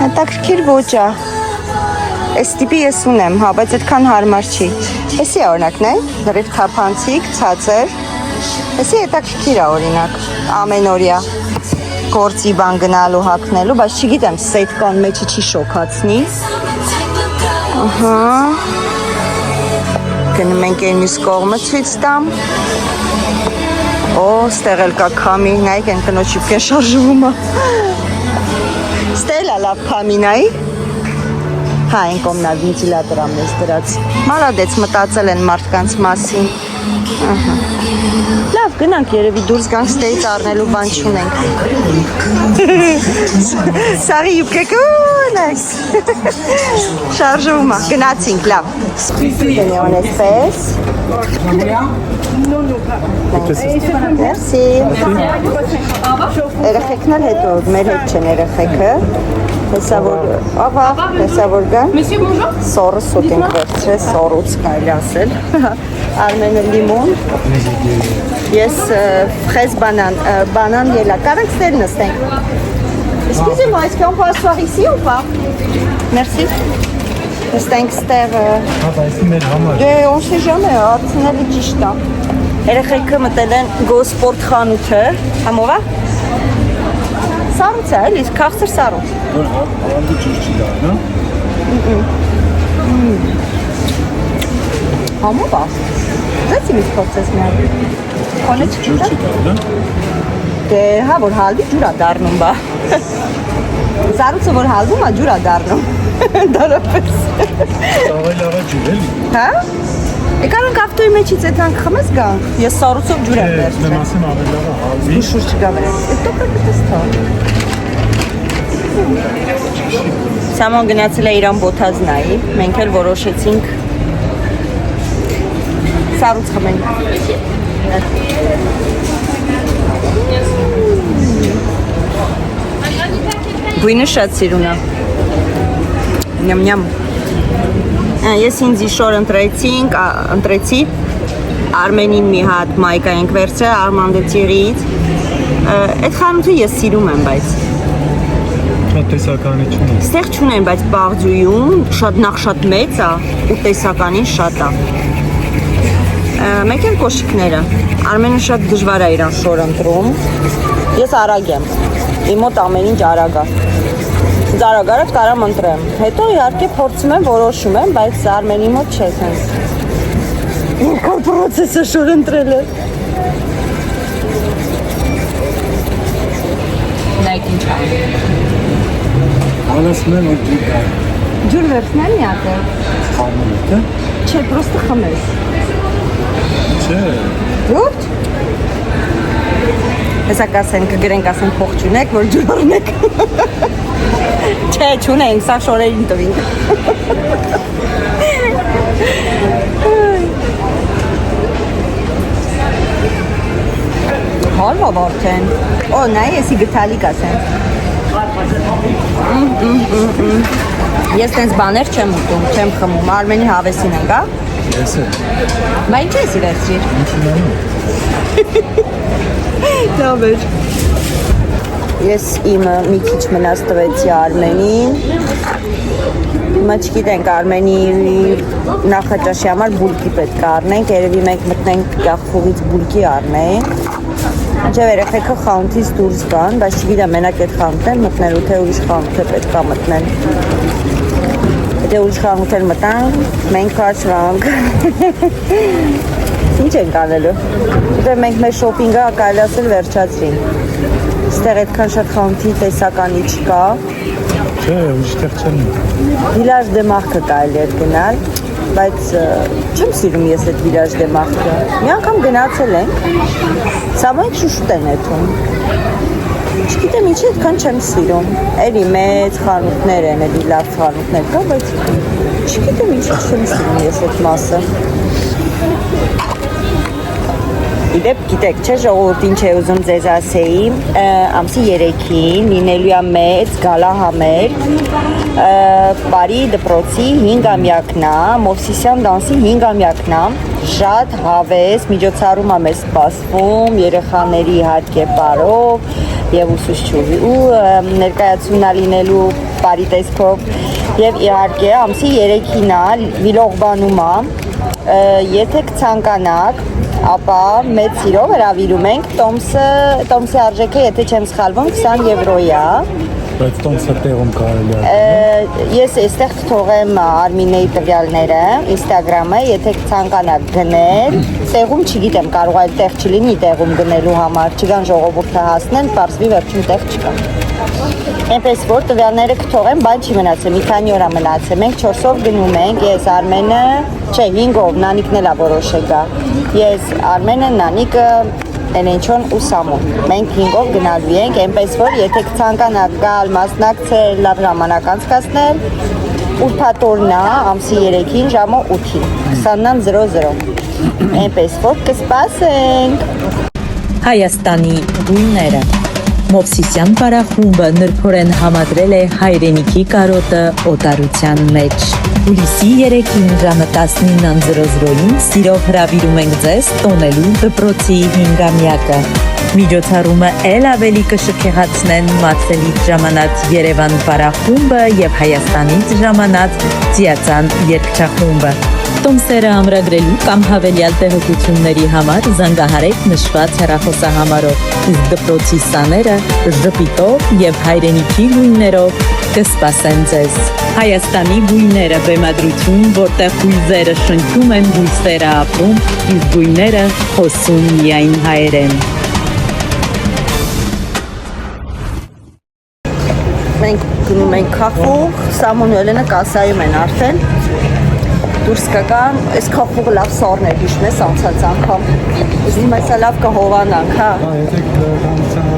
հետաքրքիր ոչ է, այս տիպի ես ունեմ, հա, բայց այդքան հարմար չի, այսի է օրինակն է, լրիվ թափանցիկ, ցածր, այսի հետաքրքիր է օրինակ, ամեն օրյա, գործի բան գնալու հագնելու, բայց չգիտեմ, սետկան մեջը չի շոքացնի, ահա, գնում ենք այն մյուս կողմը ցույց տամ, օ, ստեղ էլ կա քամի, նայեք են կնոջի պկեն շարժվում է, ստեղ էլ լավ քամի նայի, հա, են կոմնալ վինտիլատորա մեզ դրած, մալադեց մտածել են մարդկանց մասին, Լավ, գնանք երևի դուրս գանք ստեյց առնելու բան չունենք։ Սարի յուբկեքը նայս։ Շարժում է, գնացինք, լավ։ Գնյոն էսպես։ Մերսի։ Երեխեքն էլ հետո, մեր հետ չեն երեխեքը։ Հեսավոր գան։ Սորը սոտ ենք վերցրել, սորուց կարելի ասել։ Արմենը լիմոն։ Ես ֆրեզ banane ելա։ Կարանք ստել նստենք։ Excusez-moi, est-ce qu'on peut asseoir ici ou pas? Merci. Նստենք ստեղ։ Հավայսի մեր համար։ On sait jamais, հարցնելու ճիշտ է։ Երեխեքը մտել են գոսպորտ խանութը։ Համով է։ Սառույց է, էլի, քաղցր սառույց։ Որ ավանդը ջուր չի դա, հա։ Համով է։ Դες իմից փորձես միան։ Քոնը Ջուր չի դա, հա։ Դե, հա, որ հալվի ջուր է դառնում, բա։ Սառույցը որ հալվում է, ջուր է դառնում։ Դարապես։ Ավայլ ավա ջուր էլի։ Հա։ Եկարանք ավտոյի մեջից էտանք խմես գանք։ Ես սառույցով ջուր եմ վերցրել։ Դեմ ասեմ ավելի ավա հալվի։ Շուր չգա վրա։ Էտո կրկտես թա։ Սաման գնացել է իրան բոթազնայի, մենք էլ որոշեցինք սառույց խմենք։ Գույնը շատ սիրուն է։ Նյամ։ Ես ինձ իշոր ընտրեցի, Արմենին մի հատ մայկա ենք վերցրել Արմանդեցիրից։ Այդ խանութը ես սիրում եմ, բայց Շատ տեսականի չունի։ ստեղ չունեն, բայց Բաղձույում շատ մեծ է ու տեսականին շատ է։ Մեկ էլ կոշիկները։ Արմենը շատ դժվար է իրան շոր ընտրում։ Ես արագ եմ։ Իմ մոտ ամեն ինչ արագ է։ Արագ կարամ ընտրեմ։ Հետո իհարկե փորձում եմ, որոշում եմ, բայց Արմենի մոտ չէ sense։ Երկար process-ը շոր ընտրելը։ Նայք ինչ է։ Անասում եմ որ ջուր դա։ Ջուր վերցնել մի հատ։ Խառնում եք, հա։ Չէ, պրոստը խմես։ Չէ։ Ջուրջ։ Հեսա կասեն, կգրենք ասեն փող չունեք, որ ջուր առնեք։ Չէ, չունենք, սա շորերին տվինք։ Հալվա վարդեն։ Օ, նայ, եսի գթալիկ ասեն։ Ես տենց բաներ չեմ ուտում, չեմ խմում, Արմենի հավեսին են գա։ Ես է։ Բա ինչ եսի վերցրիր։ Ինչի նանում։ Լավ էր։ Ես իմը մի քիչ մնաց տվեցի Արմենին։ Հիմա չգիտենք Արմենի նախաճաշի համար բուլկի պետք է առնենք, երևի մենք մտնենք գախուղից բուլկի առնենք։ Ինչև երեխեքը խանութից դուրս գան, բայց չգիտեմ մենակ այդ խանութն էլ մտնելու, թե ուրիշ խանութ է պետք է մտնել։ Եթե ուրիշ խանութ էլ մտանք, մենք կարծրանք։ Ինչ ենք անելու։ Ուտե մենք մեր շոպինգը կարելի ասել վերջացրին։ Ստեղ այդքան շատ խանութի տեսականի չկա։ Չէ, ուրիշտեղ չեմ։ Վիլաժ դե մահկը կարելի է գնալ, բայց չեմ սիրում ես այդ վիլաժ դե մահկը։ Մի անգամ գնացել ենք, սամոյք շուշուտ են էթում։ Չգիտեմ ինչի այդքան չեմ սիրում։ Էլի մեծ խանութներ են, էլի լավ խանութներ կա, բայց չգիտեմ ինչի չեմ սիրում ես այդ մասը։ Իդեպ գիտեք, չէ, ժողովուրդ ինչ է ուզում ձեզ ասեի, ամսի 3-ին լինելու է մեծ գալահամերգ, Բարի դպրոցի 5-ամյակն է, Մովսիսյան դանսի 5-ամյակն է, շատ հավես, միջոցառում է մեզ սպասվում, երեխաների իհարկե բարով եւ ուսուցչուհի ու ներկայացումն է լինելու բարի տեսքով եւ իհարկե ամսի 3-ին է վիլողբանում է, եթե կցանկանաք ապա մեծ սիրով հրավիրում ենք Տոմսի արժեքը, եթե չեմ սխալվում, 20 եվրոյա, Բայց տոնց է տեղում կարելի է։ Ես այստեղ թողեմ Արմինեի տվյալները, Instagram-ը, եթե ցանկանաք գնել, տեղում չգիտեմ, կարող է տեղ չլինի տեղում գնելու համար, չգան ժողովուրդը հասնեն, պարզվի վերջում տեղ չկա։ Այնպես որ տվյալները կթողեմ, բայց չի մնացել, մի քանի օր մնացել։ Մենք 4-ով գնում ենք, ես Արմենը, չէ, 5-ով, Նանիկն էլ է որոշե գա։ Ես Արմենը, Նանիկը, Էլենչոն ու Սամոն։ Մենք 5-ով գնալու ենք, այնպես որ եթե կցանկանաք գալ, մասնակցել, լավ ժամանակ անցկացնել, ուրբաթ օրն է, ամսի 3-ին ժամը 8-ին, 20:00։ Այնպես որ կսպասենք։ Հայաստանի գույները Մովսիսյան պարախումբը նրբորեն համադրել է հայրենիքի կարոտը օտարության մեջ։ Հուլիսի 3-ին ժամը 19:00-ին սիրով հրավիրում ենք ձեզ տոնելու դպրոցի 5-ամյակը։ Միջոցառումը էլ ավելի կշքեղացնեն Մարսելից ժամանած Երևան պարախումբը եւ Հայաստանից ժամանած Ձիածան երգչախումբը։ Տոմսերը ամրագրելու կամ հավելյալ տեղեկությունների համար զանգահարեք նշված հեռախոսահամարով, իսկ դպրոցի սաները ժպիտով եւ հայրենիքի գույներով կսպասեն ձեզ։ Հայաստանի գույները բեմադրություն, որտեղ հույզերը շնչում են, հույսերը ապրում, իսկ գույները խոսում միայն հայերեն։ Մենք գնում ենք քախող, Սամոնը Էլենը կասայում են արդեն։ Դուրս կգան, այս քախողը լավ սառներ հիշում ես անցած անգամ։ Ուզում ես լավ կհովանանք, հա։ Եթե կհանցանք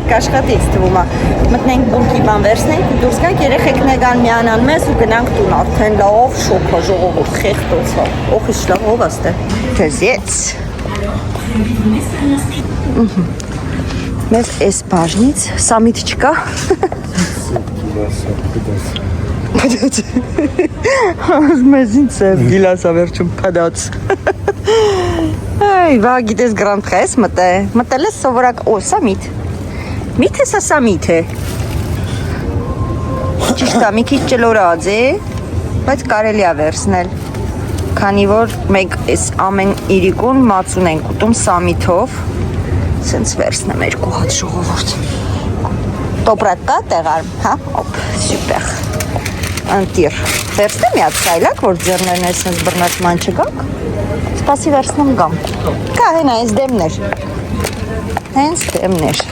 Կաշխատից թվում է։ Մտնենք բունկի բան վերցնենք, դուրս գանք, երեխեքն եկան միանան մեզ ու գնանք տուն արդեն լավ շոփա ժողովուրդ խեղտոցա։ Օխ ինչ լավ հով աստե։ Քեզից։ Մեզ այս բաժնից սամիտ չկա։ Մեզ ինձ է գիլասա վերջում պադաց։ Այ, վա գիտես գրանդ խես մտել ես սովորակ, օ, սա միտ։ Միտ է սա սամիտ է։ Ճիշտ է, մի քիչ ճլորած է, բայց կարելի է վերցնել։ Քանի որ մենք այս ամեն իրիկուն մածուն ենք ուտում սամիթով, սենց վերցնեմ երկու հատ ժողովուրդ։ Տոպրակ կա տեղարմ, հա, օպ, սուպեր։ Անտիր, վերցնեմ միատ սայլակ, որ ձերներն այսնես բռնացման չգանք, սպասի վերցնեմ գամ։ Կա հեն այս դեմներ, հենց դեմներ,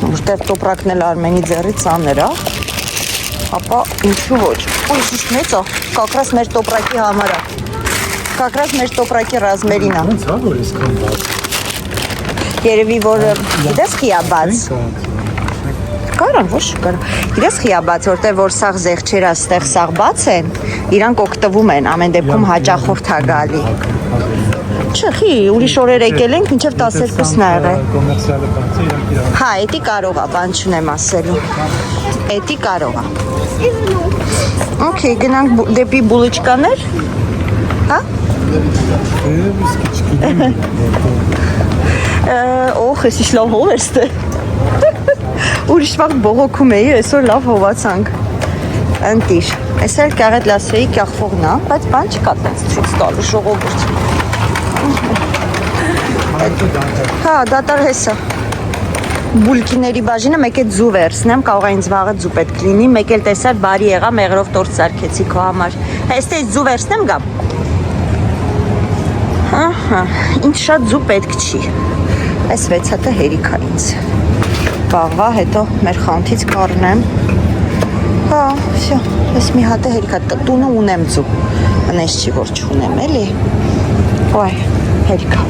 որտեղ տոպրակն էլ Արմենի ձեռի ծաներ, ապա ինչու ոչ, ու ինչ մեծ է, կակրաս մեր տոպրակի համար է, կակրաս մեր տոպրակի ռազմերին է։ Ոնց է որ այսքան բաց։ Երևի որ գիտես խիաբաց։ Կարան, ոչ կարան։ Գիտես խիաբաց, որտեղ որ սաղ զեղչերը ստեղ սաղ բաց են, իրանք օգտվում են, ամեն դեպքում հաճախորդ է գալի։ Չէ, խի, ուրիշ օրեր եկել ենք, մինչև 12-ն է եղել։ Կոմերցիալը բաց է, իրանք իրար։ Հա, էդի կարող է, բան չունեմ ասելու։ Էդի կարող է։ Okay, գնանք դեպի բուլիչկաներ։ Հա? Իսկի չգիտեմ։ Օխ, ես ինչ լավ հով ես դե։ Ուրիշ վաղ բողոքում էի, այսօր լավ հովացանք։ Ընտիր, այս էլ կաղետ լասվեի կյախվողն է, բայց բան չկա տենց ցույց տալու ժողովուրդ։ Հա, դատար հեսա։ Բուլկիների բաժինը մեկ է ձու վերցնեմ, կարող է ինձ վաղը ձու պետք լինի, մեկ էլ տեսար բարի եղա, մեղրով տորտ սարքեցի քո համար։ Այստեղ ձու վերցնեմ գամ։ Ահա, ինձ շատ ձու պետք չի։ Այս 6 հատը հերիք է ինձ։ Վաղվա հետո մեր խանթից կառնեմ։ Հա, всё, ես մի հատ հերիք է, տունը ունեմ ձու։ Անես չի որ չունեմ, էլի։ Ոայ, հերիք է։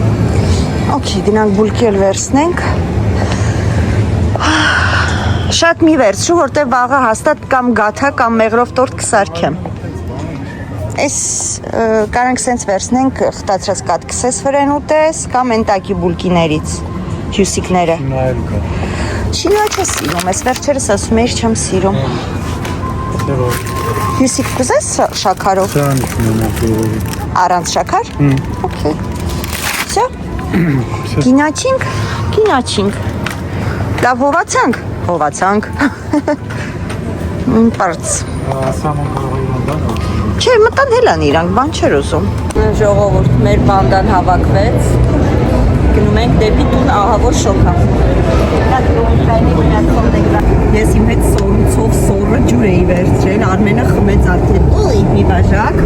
Okay, գնանք բուլկի էլ վերցնենք։ Շատ մի վերցրու, որտեղ վաղը հաստատ կամ գաթա կամ մեղրով տորտ կսարքեմ։ Այս կարանք սենց վերցնենք խտացրած կատկսես վրեն ուտես կամ ենտակի բուլկիներից հյուսիկները։ Նայել կա։ Չինա չէ սիրում, այս վերջերս ասում էիր չեմ սիրում։ Հյուսիկ կուզես շաքարով։ Սրան ունենակ երևի։ Առանց շաքար։ Okay։ Всё։ Գինաչինք։ Լավ հովացանք։ Հովացանք։ Պարց։ Սաման կարող է իրան բան ասել։ Չէ, մտան հելան իրանք, բան չեր ուզում։ Ժողովուրդ, մեր բանդան հավաքվեց։ գնում ենք դեպի տուն ահավոր շոկա։ Ես իմ հետ սորուցով սորը ջուր էի վերցրել, Արմենը խմեց արդեն ուի մի բաժակ,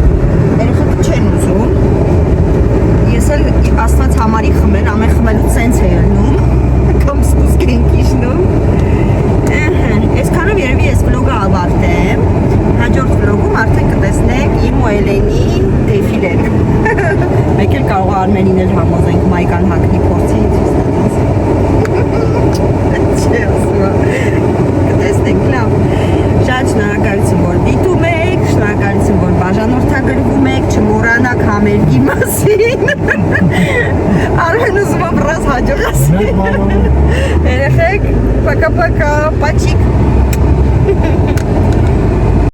երեխեքը չեն ուզում, ես էլ աստված համարի խմեն, ամեն խմելուց սենց է ելնում, կամ սպուսկ ենք իշնում, այսքանով երևի ես վլոգը ավարտեմ, հաջորդ վլոգում արդեն կտեսնեք իմ ու Էլենի դեֆիլերը, մեկ էլ կարող է Արմենին էլ համոզենք Մայկան հակնի փորձի կտեսնենք լավ, շատ շնորհակալություն, որ դիտում եք, շնորհակալություն, որ բաժանորդագրվում եք, չմոռանաք համերգի մասին, Արմեն ուզում ապրած հաջող ասի, երեխեք, պակա-պակա, պաչիկ